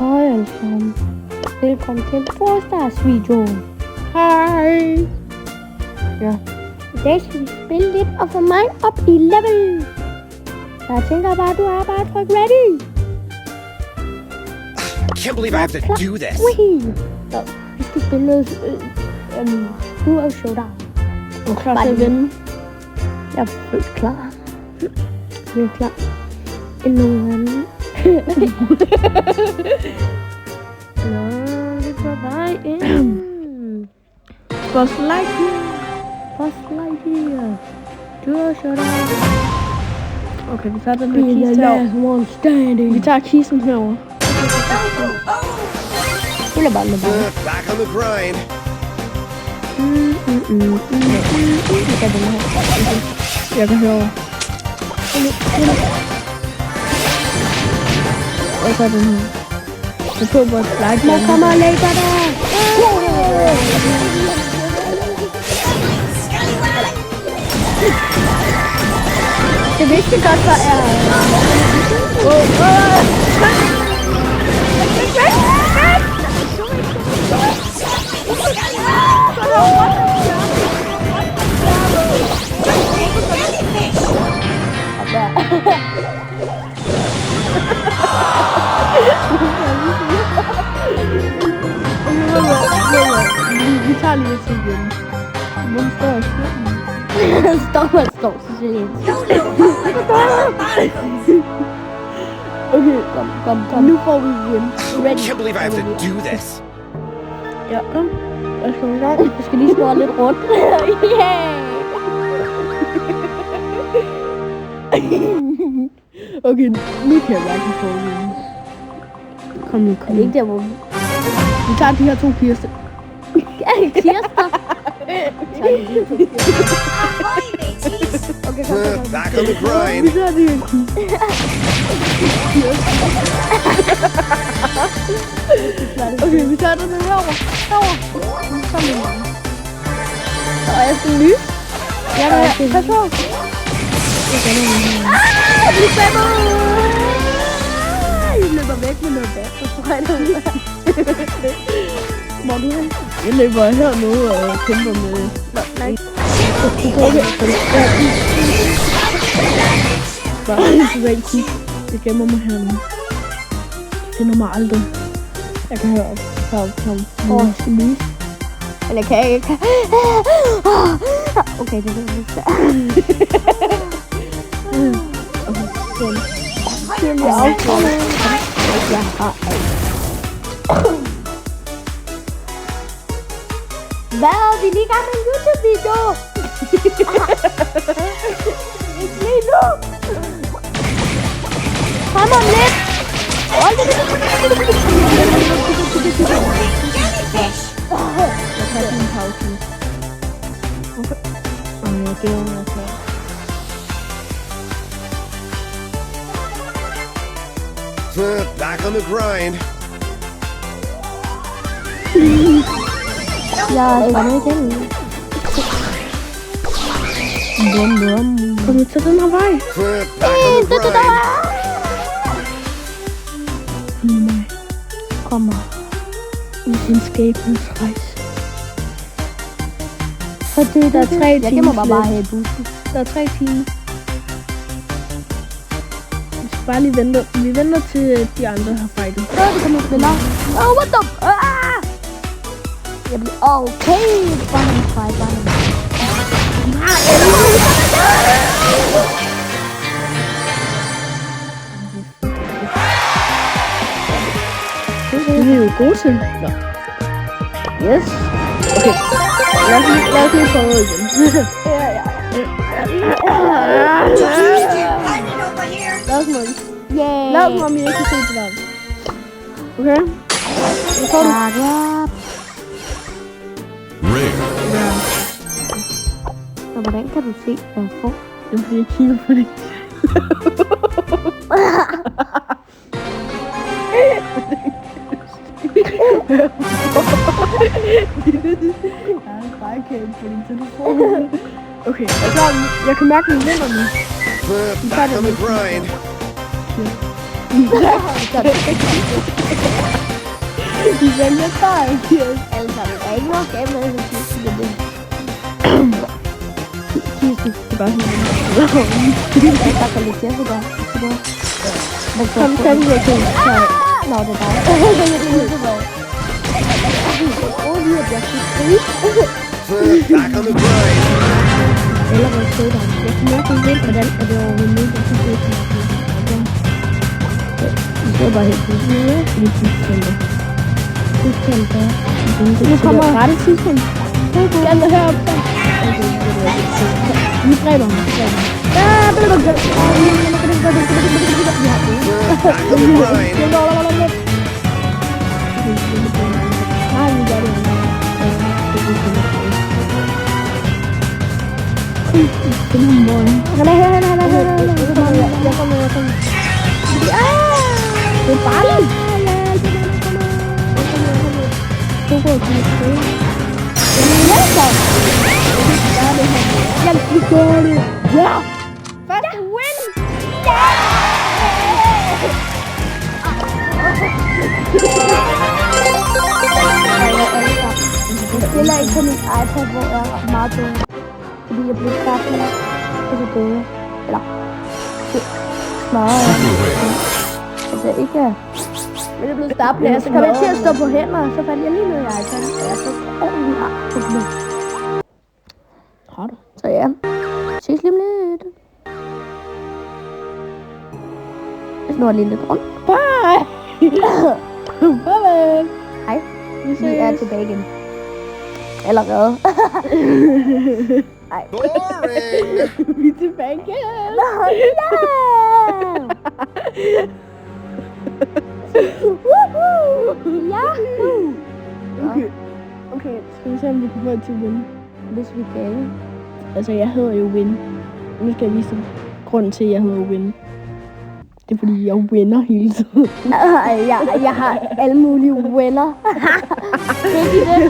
Hej alle sammen. Velkommen til en Brawl Stars video. Hej. Ja. I dag skal vi spille lidt og få mig op i level. Så jeg tænker bare, du er bare tryk ready. I can't believe I have to do this. Så vi skal spille noget Duo Showdown. Du er klar til at vinde? Jeg er fuldt klar. Jeg er klar. End nogen anden. Nå, vi er på vej ind. Buzz Lightyear. Buzz Lightyear. Duo Showdown. Okay, vi tager den her kiste herovre. Vi tager kisten herovre. Back on the grind. Jeg kan herovre. Og så den her. Jeg tror Buzz Lightyear. Der kommer laser der. Det vidste godt, hvad er. Vi tager lige til igen. Hvor står jeg sådan? Står så lidt. Okay, kom. Nu får vi igen. I can't believe I have to do this. Ja, kom. Jeg skal i gang. Jeg skal lige snurre lidt rundt. Okay, nu kan jeg hverken få den. Kom nu. Er det ikke der, hvor Vi tager de her to kirster. Kirster? Okay, kom. Back on the grind. Vi tager de her kirster. Okay, vi tager den herovre. Kom nu. Og jeg skal lys. Ja, pas på. Vi spammer! Jeg løber væk med noget vand, så tror jeg det. Hvor er du hen? Jeg løber hernede og kæmper med... Nej. Okay. Bare en privat kig. Jeg gemmer mig hernede. Jeg finder mig aldrig. Jeg kan høre op. Kom. Jeg skal lys. Eller kan jeg ikke? Okay, det er det. Hvad er vi lige i gang med en YouTube-video? Ikke lige nu. Kom om lidt. Jeg tager din pause. Jeg gælder mig til. Back on the grind. Jeg er bange igen. Kom nu til den her vej. Back on the grind. Mig kommer videnskabens Fordi der er 3 Jeg gemmer timer mig bare her i bussen. Der er 3 timer. Vi skal bare lige vente. Vi venter til de andre har fightet. Det kommer spille. What the? Jeg bliver okay. Bare en fight, bare en. Det er jo gode til. Nå. Yes. Okay. Lad os lige prøve igen. Lad os om I ikke kan se det der. Okay. Nu får du. Rare. Så hvordan kan du se, hvad jeg får? Det er fordi jeg kigger på det. Okay, jeg kan mærke, at vi vinder nu. Back on the grind. De vælger bare ikke. Alle sammen. Der er ikke noget galt med det. Kirsten. Det er bare sådan Jeg tager lidt Kirsten der. Kom, kan vi ikke til? Nå, det er dig. Vi har bliver Back on the grind. eller hvad stod der? Jeg kan mærke en del, hvordan er det overhovedet muligt. Jeg synes ikke, det er bare helt pludselig. Lige fuldstændig. Nu kommer rette tidspunkt. Jeg vil høre op så. Vi dræber ham. Back on the grind. Nej, vi gør det. Det er en mor. Han er her. Jeg kommer. Det er farligt. Du går til det. Vi gør det. Ja! First win! Jeg spiller ikke på min iPad, hvor jeg er meget død. Fordi jeg blev startet og så døde. Eller smadret. Altså ikke... Men det er blevet startet. Ja, så kom jeg til at stå på hænder, og så faldt jeg lige ned i iPad. Og jeg fik ordentligt på det. Har du? Så ja, ses lige om lidt. Jeg snor lige lidt rundt. Bye! Farvel! Hej, Vi vi er tilbage igen. Allerede. Ej. Boring. Vi er tilbage igen! Woohoo! Yahoo! Okay, skal vi se om vi kan få det til at vinde? Hvis vi kan. Altså, jeg hedder jo Win. Nu skal jeg vise dig grunden til, at jeg hedder Win. Det er fordi, jeg winner hele tiden. Jeg har alle mulige venner.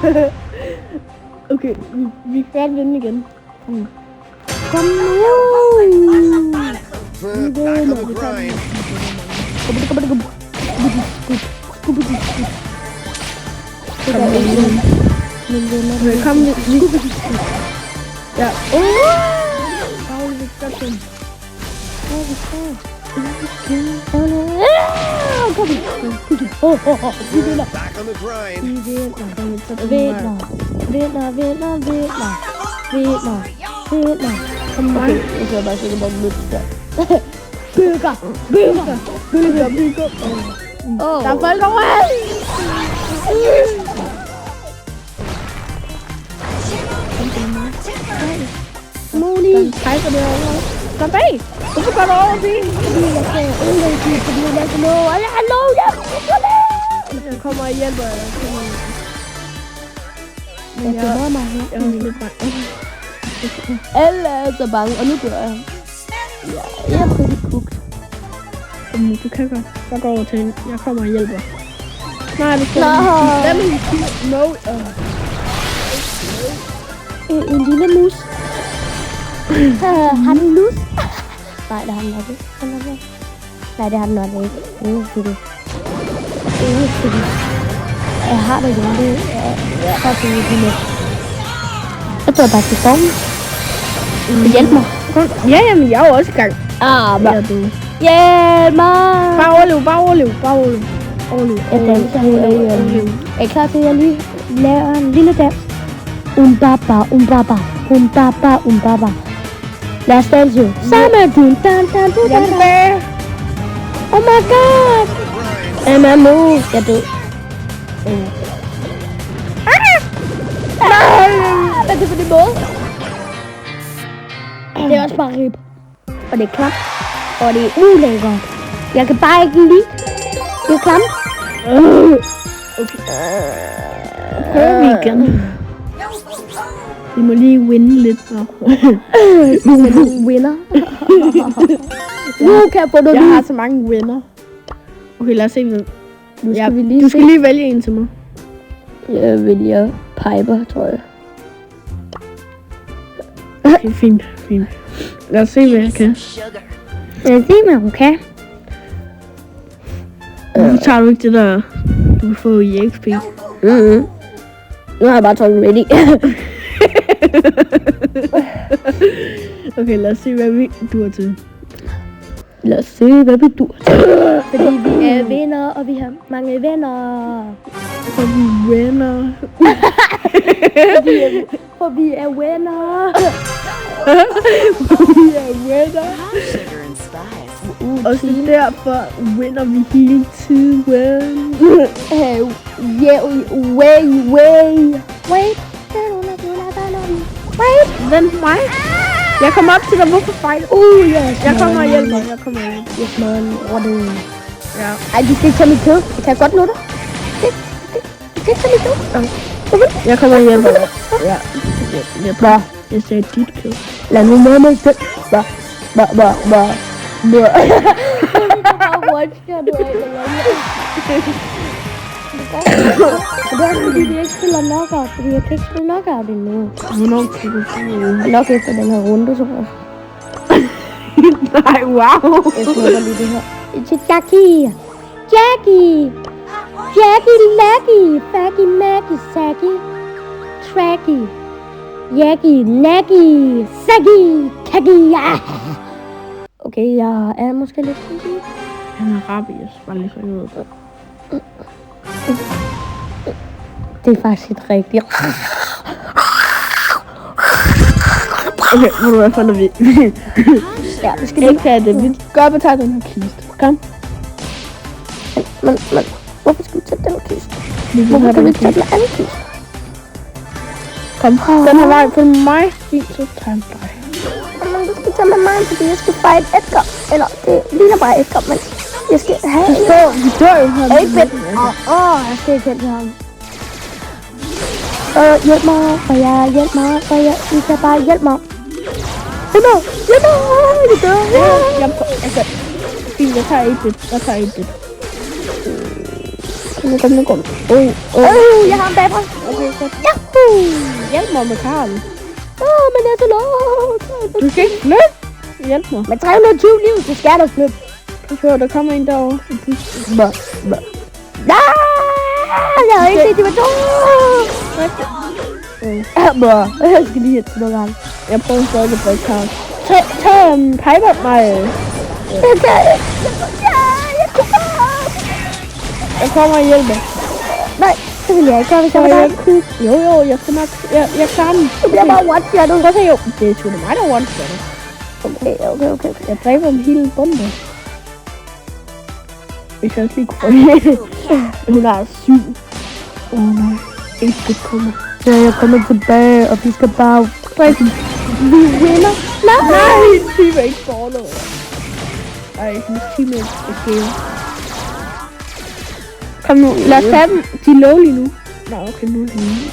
Det. Okay, vi kan godt vinde igen. Kom nu! Back on the grind. Det der ikke min venner. Okay, kom vi. Ja. Kom vi. Back on the grind. Vinder. Kom Okay, jeg skal bare sikkert bare løbe der. Bygger. Der er folk overalt! Mulig. Den trækker det over. Kom bag! Hvorfor går du over bilen? Fordi jeg skal nå. Hallo, Jeg kommer og hjælper dig. jeg bevæger mig her. Jeg er lidt bange. Alle er så bange, og nu dør jeg. Jeg er pretty cooked. Du kan godt. Jeg går over til hende. Jeg kommer og hjælper. Nej, det skal Nå. En lille mus. Har den lus? Nej, det har den nok ikke. Nej, det har den nok ikke. Jeg har det ikke. Jeg tror bare, det er stormen. Hjælp mig. Ja, jamen, jeg er jo også i gang. Hjælp mig. Bare overlev. Jeg danser hele øen. Er I klar til, at jeg lige laver en lille dans? Umbaba. Lad os danse. Sammen. Jeg er tilbage. Oh my god. MMO. Jeg død. Hvad er det for det måde? Det er også bare rib. Og det er klamt. Og det er ulækkert. Jeg kan bare ikke lide. Det er klamt. Prøver vi igen. Vi må lige winde lidt. Winner. Nu kan jeg få noget Jeg har nyt. så mange winner. Okay, lad os se. Nu skal vi lige du se. skal lige vælge en til mig. Jeg vælger Piper, tror jeg. Okay, fint. Lad os se, hvad jeg kan. Lad os se, hvad hun kan. Hvorfor tager du ikke det der, du kan få i XP? Mm-hmm. Nu har jeg bare trykket ready. Okay, lad os se, hvad vi dur til. Lad os se, hvad vi dur til. Fordi vi er venner, og vi har mange venner. For vi er venner. For vi er venner. Vi er venner. Sugar and spice. Og så derfor vinder vi hele tiden. Wait. Vent mig. Jeg kommer op til dig. Hvorfor fejl? Yes, Jeg kommer og hjælper. Yes, man. Rotte. Ja. Ej, du skal ikke tage mit kød. Jeg kan godt nå dig. Du skal ikke tage mit kød. Jeg kommer og hjælper dig. Ja. Jeg sagde dit kød. Lad nu med mig selv. Hvor skal du af, det er fordi, vi ikke spiller knockout, fordi jeg kan ikke spille knockout endnu. Hvornår kan du spille? Nok efter den her runde, så jeg. Nej, wow. Jeg snupper lige det her. Til Jackie, Laggy, Faggy, Maggie, Saggy, Tracky, Jackie, Naggy, Saggy, Kaggy, ja. Okay, jeg er måske lidt sådan. Han er rabies, bare lige så jeg ved det. Det er faktisk ikke rigtigt. Okay, hvor du i hvert fald vi. Ja, vi skal Ikke have det. Vi gør op og tager den her kiste. Kom. Men, hvorfor skal vi tage den her kiste? Hvorfor kan vi ikke tage den anden kiste? Kom. Den her vej følger mig. Fint, så tager jeg dig. Men du skal tage med mig, fordi jeg skal fight Edgar. Eller, det ligner bare Edgar, men jeg skal have en. Vi dør jo her. 8-bit. Jeg skal ikke hen til ham. Hjælp mig, for I kan bare hjælpe mig. Hjælp mig, jeg dør. Altså, fint, jeg tager 8-bit. Kom. Jeg har en bagfra. Okay, så Yahoo! hjælp mig med Karl. Men det er så lågt. Du skal ikke flytte. Hjælp mig. Med 320 liv, så skal der flytte. Prøv, der kommer en derovre. Jeg havde ikke set, det var to. Jeg skal lige hætte nogle gange. Jeg prøver stadig at brække Karl. Tag Piper mig. Jeg kommer og hjælper. Nej, det vil jeg ikke gøre, hvis jeg var der. Jo, jeg skal nok. Jeg klarer den. Det bliver bare one-shot. Godt se, jo. Det er sgu da mig, der one-shotter. Okay. Jeg dræber dem hele bunden. Hvis jeg også lige kunne få det. Hun har 7. Nej. Ikke det kommer. Ja, jeg kommer tilbage, og vi skal bare drikke. Vi vinder. Nej, hendes team er ikke forlået. Ej, hendes team er ikke. Kom nu, lad os tage dem. De er lovlige nu. Nå, okay, nu er de lige.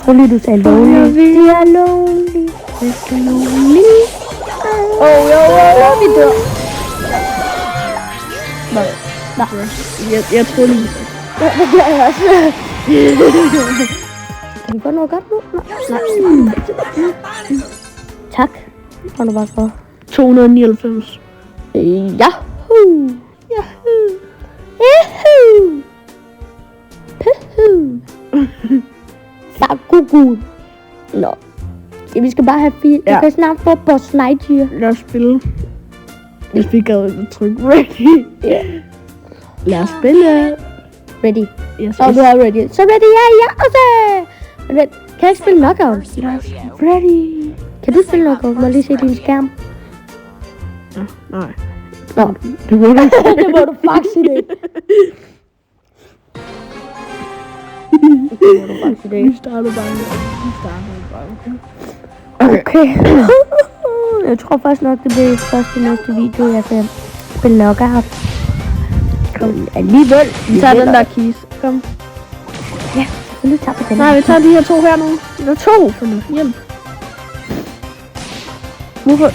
Tror lige, du sagde lonely. De er lonely. Jo, vi dør. Nå. Jeg tror lige. Det gør jeg også. Kan vi få noget godt nu? Nej. Tak. For nu bare så. 299. Yahoo! Sakugu. Nå. Ja, vi skal bare have 4. Ja. Vi kan snart få Boss Lightyear. Lad os spille. Hvis vi gad at trykke ready. Ja. Lad os spille. Ready. Yes, Og du er ready. Så ready, ja også! Men kan jeg ikke spille knockout? Ready. Kan du spille knockout? Må jeg lige se din skærm? Ja, nej. Nå. Det må du ikke. Det må du faktisk ikke. Vi starter bare. Okay. Jeg tror faktisk nok, det bliver først i næste video, jeg kan spille knockout. Kom, alligevel. Vi tager den der keys. Kom. Ja, selvfølgelig tager vi den. Nej, vi tager de her 2 her nu. Der er 2 for nu. Hjælp. Hvorfor?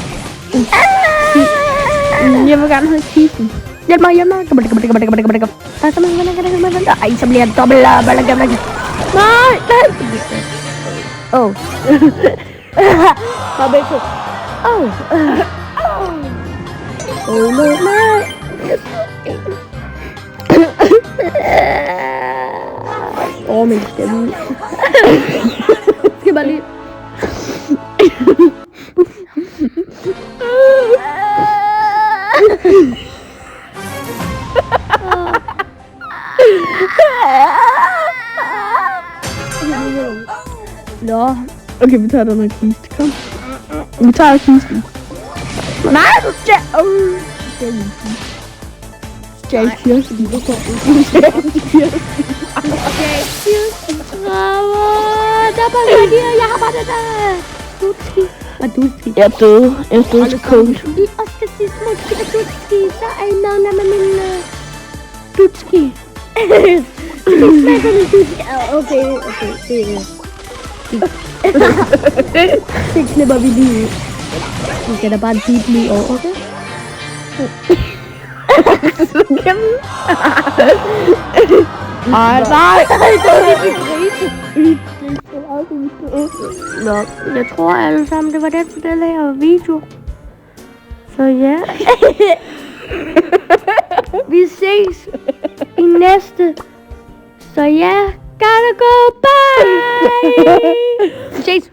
Jeg vil gerne have kisten. Hjælp mig. Ej, så bliver jeg dobbelt. Nej. Åh. Bare begge to. Åh. Nej. Min stemme. Skal bare lige... Nå. Okay, vi tager den her kiste. Kom. Vi tager kisten. Nej, du stjæl... Stjæl kirsten. Jeg har bare det der. Dutski. Jeg døde. Jeg døde til cold. I Oscar Sismo Dutski, så er I navnet med min Dutski. Det smager som en Dutski. Okay. Det klipper vi lige ud. Vi sætter bare en beat lige over, okay? Nej. Nå, jeg tror alle sammen, det var det for den her video. Så ja. Vi ses i næste. Så ja, gotta go, bye. Vi ses.